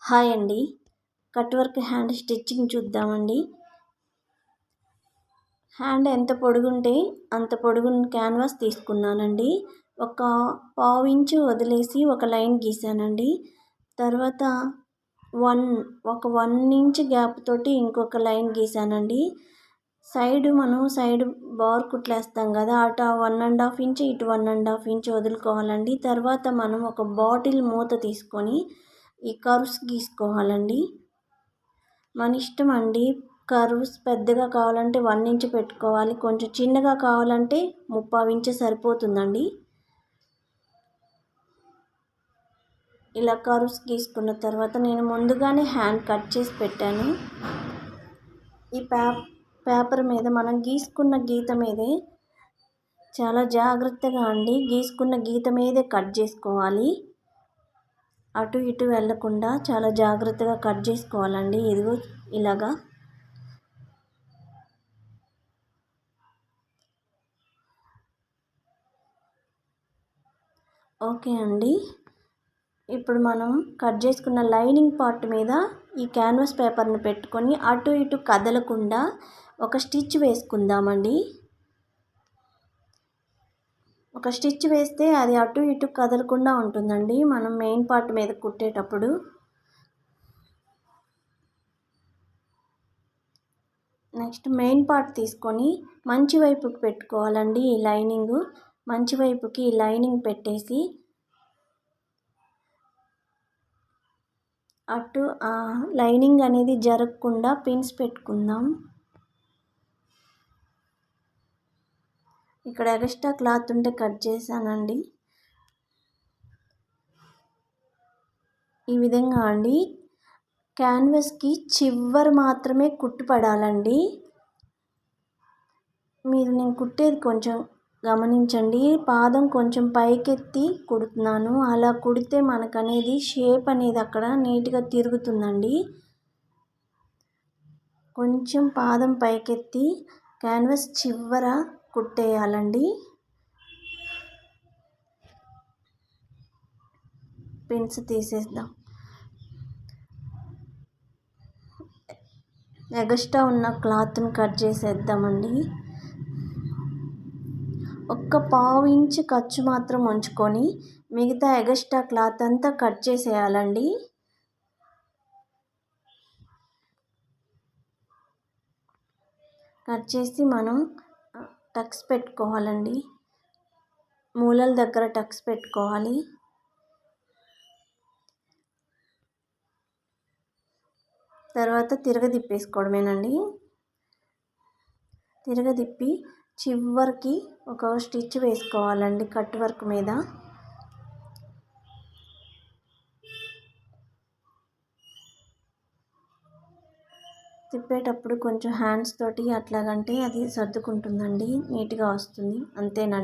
Hi అండి. Cut work hand stitching చూద్దామండి. Hand ఎంత పొడుగుంటే అంత పొడుగున్న క్యాన్వాస్ తీసుకున్నానండి. ఒక పావు ఇంచు వదిలేసి ఒక లైన్ గీసానండి. తర్వాత ఒక 1 ఇంచ్ గ్యాప్ తోటి ఇంకొక లైన్ గీసానండి. మనం సైడ్ బార్ కుట్లేస్తాం కదా, అటు 1½ ఇంచ్ ఇటు 1½ ఇంచ్ వదులుకోవాలండి. తర్వాత మనం ఒక బాటిల్ మూత తీసుకొని ఈ కర్వ్స్ గీసుకోవాలండి. మన ఇష్టం అండి. కర్వ్స్ పెద్దగా కావాలంటే 1 ఇంచ్ పెట్టుకోవాలి, కొంచెం చిన్నగా కావాలంటే 3/4 ఇంచ్ సరిపోతుందండి. ఇలా కర్వ్స్ గీసుకున్న తర్వాత నేను ముందుగానే హ్యాండ్ కట్ చేసి పెట్టాను. ఈ పేపర్ మీద మనం గీసుకున్న గీత మీదే చాలా జాగ్రత్తగా అండి, గీసుకున్న గీత మీదే కట్ చేసుకోవాలి. అటు ఇటు వెళ్ళకుండా చాలా జాగ్రత్తగా కట్ చేసుకోవాలండి. ఇదిగో ఇలాగా. ఓకే అండి. ఇప్పుడు మనం కట్ చేసుకున్న లైనింగ్ పార్ట్ మీద ఈ క్యాన్వాస్ పేపర్ని పెట్టుకొని అటు ఇటు కదలకుండా ఒక స్టిచ్ వేసుకుందామండి. ఒక స్టిచ్ వేస్తే అది అటు ఇటు కదలకుండా ఉంటుందండి మనం మెయిన్ పార్ట్ మీద కుట్టేటప్పుడు. నెక్స్ట్ మెయిన్ పార్ట్ తీసుకొని మంచి వైపుకి పెట్టుకోవాలండి. ఈ లైనింగ్ మంచి వైపుకి ఈ లైనింగ్ పెట్టేసి అటు లైనింగ్ అనేది జరగకుండా పిన్స్ పెట్టుకుందాం. ఇక్కడ ఎక్స్ట్రా క్లాత్ ఉంటే కట్ చేశానండి. ఈ విధంగా అండి. క్యాన్వాస్కి చివరి మాత్రమే కుట్టు పడాలండి. నేను కుట్టేది కొంచెం గమనించండి. పాదం కొంచెం పైకెత్తి కుడుతున్నాను. అలా కుడితే మనకనేది షేప్ అనేది అక్కడ నీట్గా తిరుగుతుందండి. కొంచెం పాదం పైకెత్తి క్యాన్వాస్ చివర కుట్టేయాలండి. పిన్స్ తీసేద్దాం. ఎక్స్ట్రా ఉన్న క్లాత్ని కట్ చేసేద్దామండి. ఒక్క పావు ఇంచ్ ఖర్చు మాత్రం ఉంచుకొని మిగతా ఎక్స్ట్రా క్లాత్ అంతా కట్ చేసేయాలండి. కట్ చేసి మనం టక్స్ పెట్టుకోవాలండి. మూలల దగ్గర టక్స్ పెట్టుకోవాలి. తర్వాత తిరగదిప్పేసుకోవడమేనండి. తిరగదిప్పి చివరికి ఒక స్టిచ్ వేసుకోవాలండి కట్ వర్క్ మీద. తిప్పేటప్పుడు కొంచెం హ్యాండ్స్ తోటి అట్లాగంటే అది సర్దుకుంటుందండి, నీట్గా వస్తుంది. అంతేనండి.